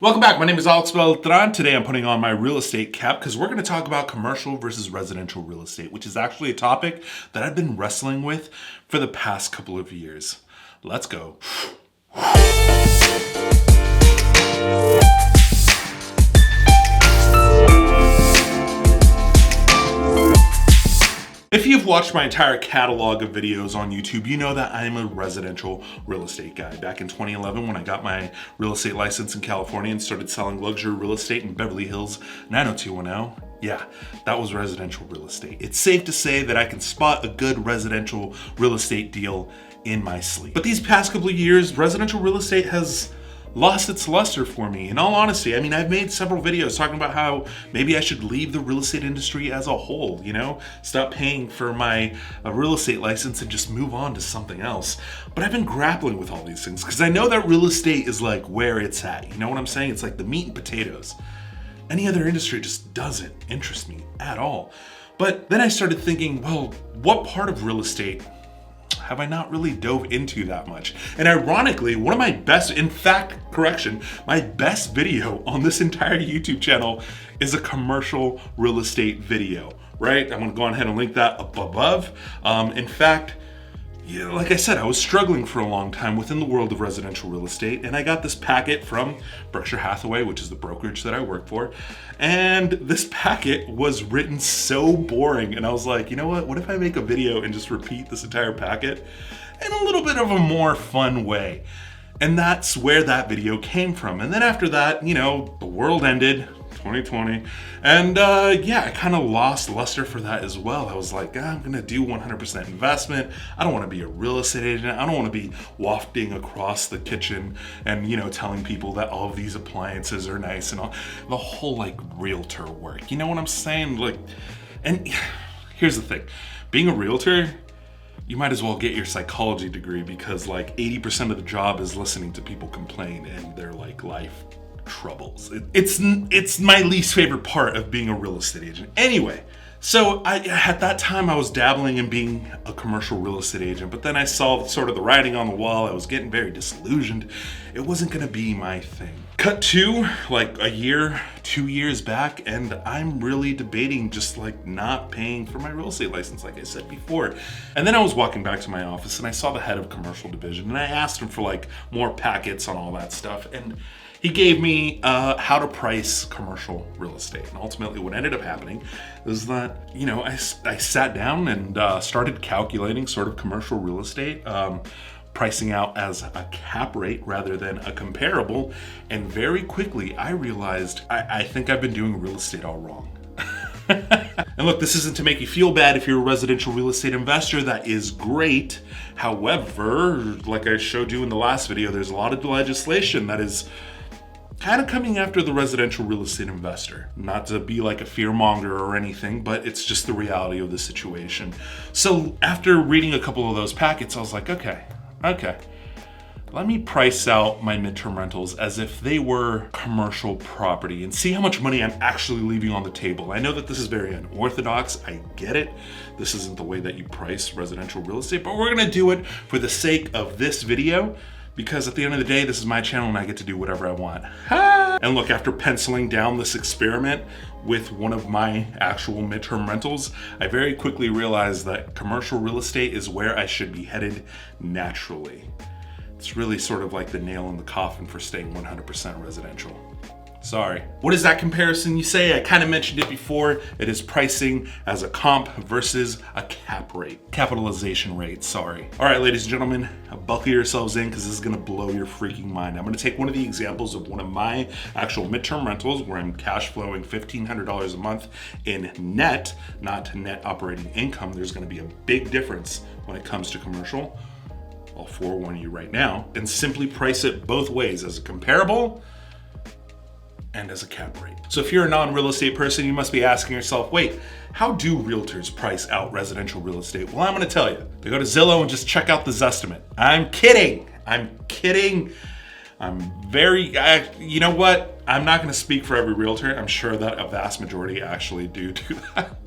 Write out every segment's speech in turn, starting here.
Welcome back. My name is Alex Beltran. Today I'm putting on my real estate cap because we're going to talk about commercial versus residential real estate, which is actually a topic that I've been wrestling with for the past couple of years. Let's go. If you've watched my entire catalog of videos on YouTube, you know that I'm a residential real estate guy. Back in 2011, when I got my real estate license in California and started selling luxury real estate in Beverly Hills 90210, yeah, that was residential real estate. It's safe to say that I can spot a good residential real estate deal in my sleep. But these past couple of years, residential real estate has lost its luster for me. In all honesty, I mean, I've made several videos talking about how maybe I should leave the real estate industry as a whole, stop paying for my real estate license and just move on to something else. But I've been grappling with all these things because I know that real estate is like where it's at. You know what I'm saying? It's like the meat and potatoes. Any other industry just doesn't interest me at all. But then I started thinking, well, what part of real estate have I not really dove into that much? And ironically, one of my best, my best video on this entire YouTube channel is a commercial real estate video, right? I'm gonna go ahead and link that up above. In fact, like I said, I was struggling for a long time within the world of residential real estate, and I got this packet from Berkshire Hathaway, which is the brokerage that I work for. And this packet was written so boring, and I was like, you know what if I make a video and just repeat this entire packet in a little bit of a more fun way? And that's where that video came from. And then after that, the world ended, 2020. And I kind of lost luster for that as well. I was like, I'm gonna do 100% investment. I don't wanna be a real estate agent. I don't wanna be wafting across the kitchen and, telling people that all of these appliances are nice and all the whole realtor work. You know what I'm saying? And here's the thing, being a realtor, you might as well get your psychology degree because 80% of the job is listening to people complain and their life troubles. It's my least favorite part of being a real estate agent. Anyway, so at that time I was dabbling in being a commercial real estate agent, but then I saw sort of the writing on the wall. I was getting very disillusioned. It wasn't gonna be my thing. Cut to a year, 2 years back, and I'm really debating just not paying for my real estate license, like I said before. And then I was walking back to my office and I saw the head of commercial division and I asked him for more packets on all that stuff. And he gave me how to price commercial real estate. And ultimately what ended up happening is that, I sat down and started calculating sort of commercial real estate, pricing out as a cap rate rather than a comparable. And very quickly I realized I think I've been doing real estate all wrong. And look, this isn't to make you feel bad if you're a residential real estate investor. That is great. However, like I showed you in the last video, there's a lot of legislation that is kind of coming after the residential real estate investor. Not to be a fearmonger or anything, but it's just the reality of the situation. So after reading a couple of those packets, I was like, okay, let me price out my midterm rentals as if they were commercial property and see how much money I'm actually leaving on the table. I know that this is very unorthodox. I get it. This isn't the way that you price residential real estate, but we're gonna do it for the sake of this video, because at the end of the day, this is my channel and I get to do whatever I want. And look, after penciling down this experiment with one of my actual midterm rentals, I very quickly realized that commercial real estate is where I should be headed naturally. It's really sort of like the nail in the coffin for staying 100% residential. Sorry. What is that comparison you say? I kind of mentioned it before. It is pricing as a comp versus a cap rate. Capitalization rate, sorry. All right, ladies and gentlemen, buckle yourselves in because this is gonna blow your freaking mind. I'm gonna take one of the examples of one of my actual midterm rentals where I'm cash flowing $1,500 a month in net, not net operating income. There's gonna be a big difference when it comes to commercial. I'll forewarn you right now, and simply price it both ways, as a comparable and as a cap rate. So if you're a non-real estate person, you must be asking yourself, wait, how do realtors price out residential real estate? Well, I'm gonna tell you. They go to Zillow and just check out the Zestimate. I'm kidding. You know what? I'm not gonna speak for every realtor. I'm sure that a vast majority actually do that.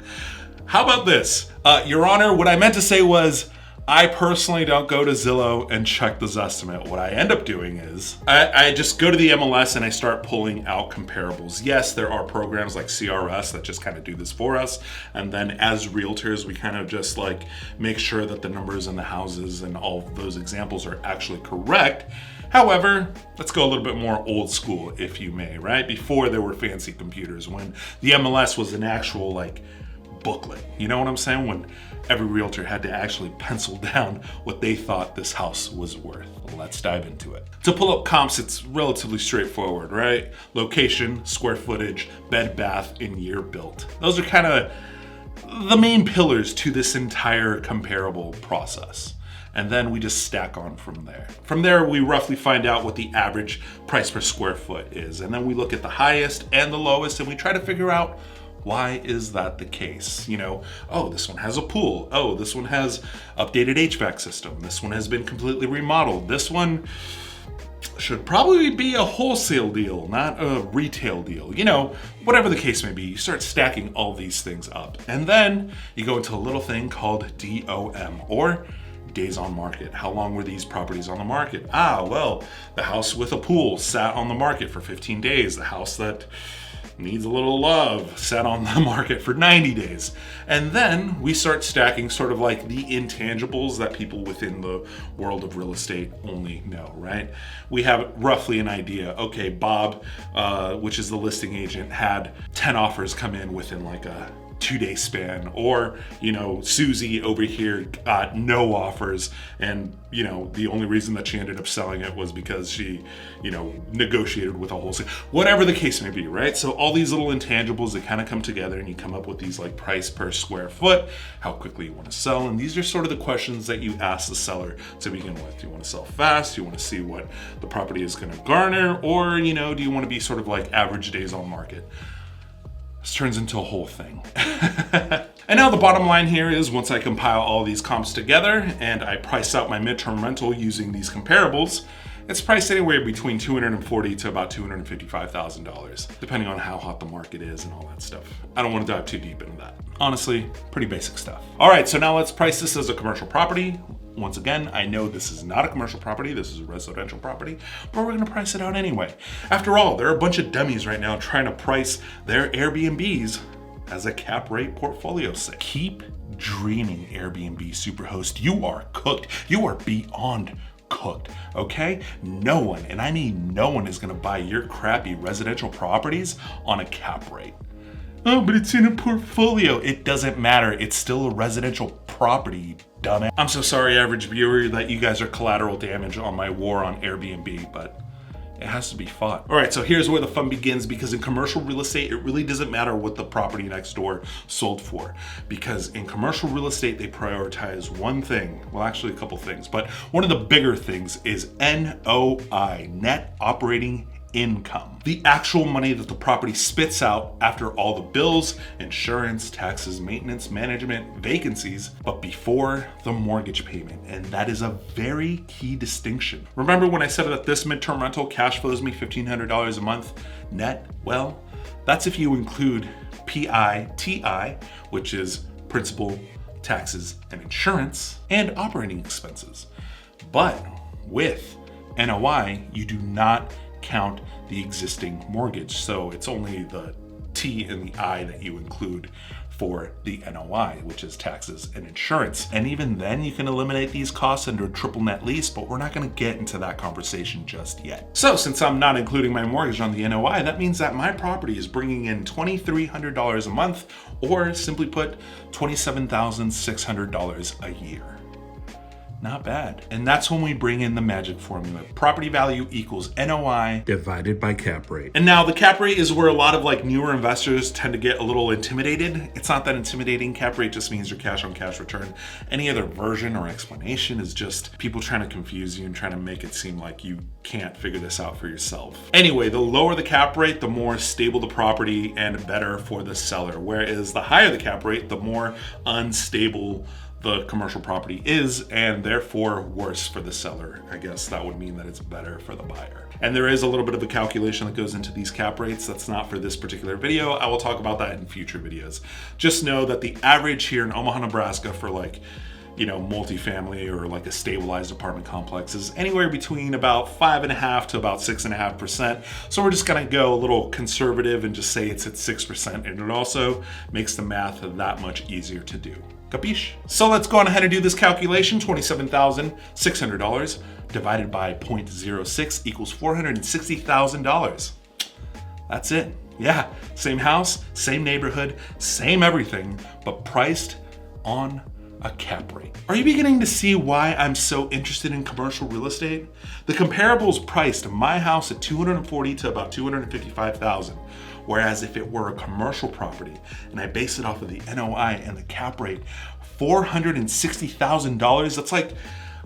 How about this? Your Honor, what I meant to say was, I personally don't go to Zillow and check the Zestimate. What I end up doing is I just go to the MLS and I start pulling out comparables. Yes, there are programs like CRS that just kind of do this for us. And then as realtors, we kind of just like make sure that the numbers in the houses and all of those examples are actually correct. However, let's go a little bit more old school, if you may, right? Before there were fancy computers, when the MLS was an actual like booklet. You know what I'm saying? When every realtor had to actually pencil down what they thought this house was worth. Let's dive into it. To pull up comps, it's relatively straightforward, right? Location, square footage, bed, bath, and year built. Those are kind of the main pillars to this entire comparable process. And then we just stack on from there. From there, we roughly find out what the average price per square foot is. And then we look at the highest and the lowest and we try to figure out, why is that the case? You know, oh, this one has a pool. Oh, this one has updated HVAC system. This one has been completely remodeled. This one should probably be a wholesale deal, not a retail deal. You know, whatever the case may be, you start stacking all these things up. And then you go into a little thing called DOM, or days on market. How long were these properties on the market? Well, the house with a pool sat on the market for 15 days. The house that needs a little love sat on the market for 90 days. And then we start stacking sort of like the intangibles that people within the world of real estate only know, right? We have roughly an idea. Okay, Bob, which is the listing agent, had 10 offers come in within like a 2-day span, or, you know, Susie over here got no offers, and, you know, the only reason that she ended up selling it was because she, you know, negotiated with a wholesale, whatever the case may be, right? So all these little intangibles that kind of come together and you come up with these like price per square foot, how quickly you want to sell, and these are sort of the questions that you ask the seller to begin with. Do you want to sell fast? Do you want to see what the property is going to garner? Or, you know, do you want to be sort of like average days on market? This turns into a whole thing. And now the bottom line here is, once I compile all these comps together and I price out my midterm rental using these comparables, it's priced anywhere between $240,000 to about $255,000, depending on how hot the market is and all that stuff. I don't want to dive too deep into that. Honestly, pretty basic stuff. All right, so now let's price this as a commercial property. Once again, I know this is not a commercial property, this is a residential property, but we're gonna price it out anyway. After all, there are a bunch of dummies right now trying to price their Airbnbs as a cap rate portfolio site. Keep dreaming, Airbnb Superhost. You are cooked. You are beyond cooked, okay? No one, and I mean no one, is gonna buy your crappy residential properties on a cap rate. Oh, but it's in a portfolio. It doesn't matter. It's still a residential property, you dumbass. I'm so sorry, average viewer, that you guys are collateral damage on my war on Airbnb, but it has to be fought. All right, so here's where the fun begins, because in commercial real estate, it really doesn't matter what the property next door sold for, because in commercial real estate, they prioritize one thing, well, actually a couple things, but one of the bigger things is NOI, net operating income. The actual money that the property spits out after all the bills, insurance, taxes, maintenance, management, vacancies, but before the mortgage payment. And that is a very key distinction. Remember when I said that this midterm rental cash flows me $1,500 a month net? Well, that's if you include PITI, which is principal, taxes, and insurance, and operating expenses. But with NOI, you do not count the existing mortgage. So it's only the T and the I that you include for the NOI, which is taxes and insurance. And even then you can eliminate these costs under a triple net lease, but we're not gonna get into that conversation just yet. So since I'm not including my mortgage on the NOI, that means that my property is bringing in $2,300 a month, or simply put, $27,600 a year. Not bad. And that's when we bring in the magic formula. Property value equals NOI divided by cap rate. And now the cap rate is where a lot of like newer investors tend to get a little intimidated. It's not that intimidating. Cap rate just means your cash on cash return. Any other version or explanation is just people trying to confuse you and trying to make it seem like you can't figure this out for yourself. Anyway, the lower the cap rate, the more stable the property and better for the seller. Whereas the higher the cap rate, the more unstable the commercial property is, and therefore worse for the seller. I guess that would mean that it's better for the buyer. And there is a little bit of a calculation that goes into these cap rates. That's not for this particular video. I will talk about that in future videos. Just know that the average here in Omaha, Nebraska for like multifamily or like a stabilized apartment complex is anywhere between about 5.5% to about 6.5%. So we're just gonna go a little conservative and just say it's at 6%, and it also makes the math that much easier to do. Capiche? So let's go on ahead and do this calculation. $27,600 divided by 0.06 equals $460,000. That's it. Yeah, same house, same neighborhood, same everything, but priced on a cap rate. Are you beginning to see why I'm so interested in commercial real estate? The comparables priced my house at $240,000 to about $255,000. Whereas if it were a commercial property and I base it off of the NOI and the cap rate, $460,000, that's like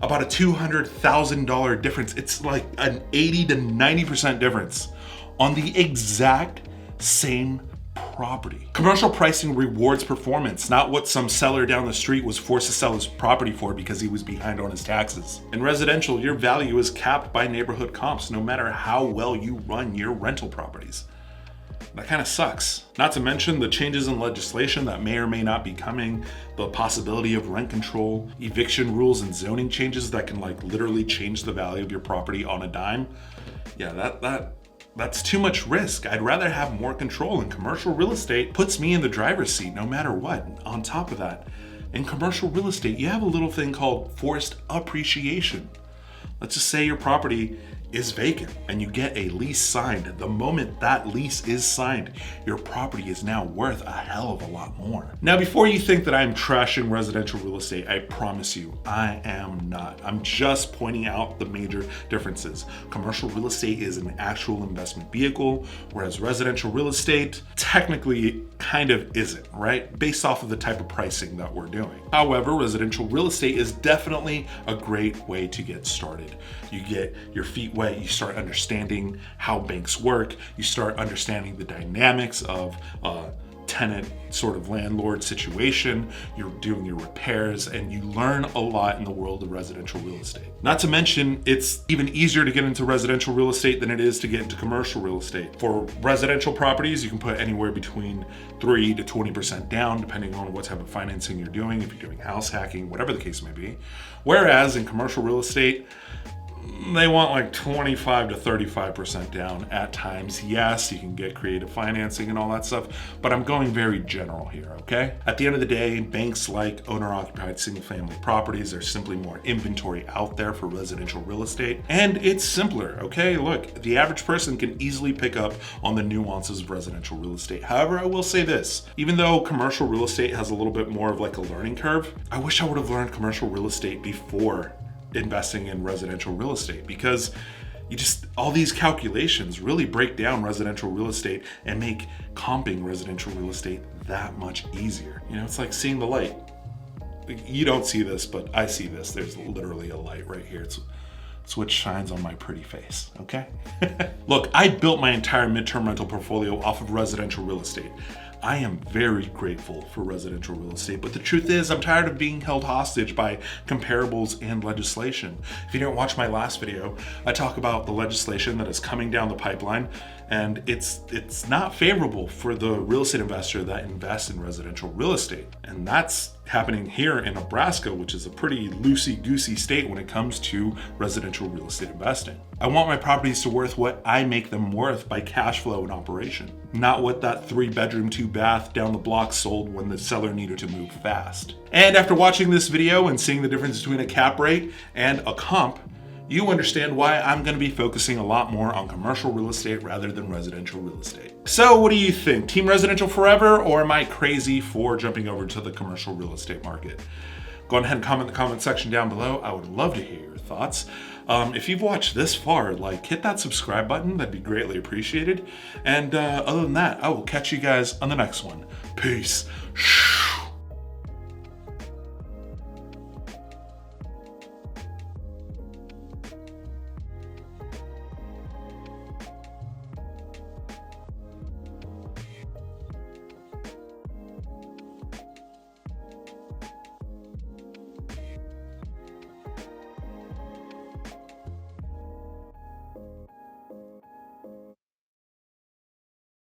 about a $200,000 difference. It's like an 80 to 90% difference on the exact same property. Commercial pricing rewards performance, not what some seller down the street was forced to sell his property for because he was behind on his taxes. In residential, your value is capped by neighborhood comps, no matter how well you run your rental properties. That kind of sucks. Not to mention the changes in legislation that may or may not be coming, the possibility of rent control, eviction rules and zoning changes that can like literally change the value of your property on a dime. Yeah, that's too much risk. I'd rather have more control, and commercial real estate puts me in the driver's seat no matter what. On top of that, in commercial real estate, you have a little thing called forced appreciation. Let's just say your property is vacant and you get a lease signed. The moment that lease is signed, your property is now worth a hell of a lot more. Now, before you think that I'm trashing residential real estate, I promise you, I am not. I'm just pointing out the major differences. Commercial real estate is an actual investment vehicle, whereas residential real estate technically kind of isn't, right? Based off of the type of pricing that we're doing. However, residential real estate is definitely a great way to get started. You get your feet wet, you start understanding how banks work, you start understanding the dynamics of tenant sort of landlord situation, you're doing your repairs, and you learn a lot in the world of residential real estate. Not to mention, it's even easier to get into residential real estate than it is to get into commercial real estate. For residential properties, you can put anywhere between 3 to 20% down, depending on what type of financing you're doing, if you're doing house hacking, whatever the case may be. Whereas in commercial real estate, they want like 25 to 35% down at times. Yes, you can get creative financing and all that stuff, but I'm going very general here, okay? At the end of the day, banks like owner-occupied single-family properties. There's simply more inventory out there for residential real estate, and it's simpler, okay? Look, the average person can easily pick up on the nuances of residential real estate. However, I will say this, even though commercial real estate has a little bit more of like a learning curve, I wish I would have learned commercial real estate before investing in residential real estate, because all these calculations really break down residential real estate and make comping residential real estate that much easier. It's like seeing the light. You don't see this, but I see this. There's literally a light right here. It's what shines on my pretty face, okay? Look, I built my entire midterm rental portfolio off of residential real estate. I am very grateful for residential real estate, but the truth is I'm tired of being held hostage by comparables and legislation. If you didn't watch my last video, I talk about the legislation that is coming down the pipeline, and it's not favorable for the real estate investor that invests in residential real estate. And that's happening here in Nebraska, which is a pretty loosey-goosey state when it comes to residential real estate investing. I want my properties to worth what I make them worth by cash flow and operation, not what that 3-bedroom, 2-bath down the block sold when the seller needed to move fast. And after watching this video and seeing the difference between a cap rate and a comp, you understand why I'm going to be focusing a lot more on commercial real estate rather than residential real estate. So what do you think? Team residential forever, or am I crazy for jumping over to the commercial real estate market? Go ahead and comment in the comment section down below. I would love to hear your thoughts. If you've watched this far, hit that subscribe button. That'd be greatly appreciated. And other than that, I will catch you guys on the next one. Peace.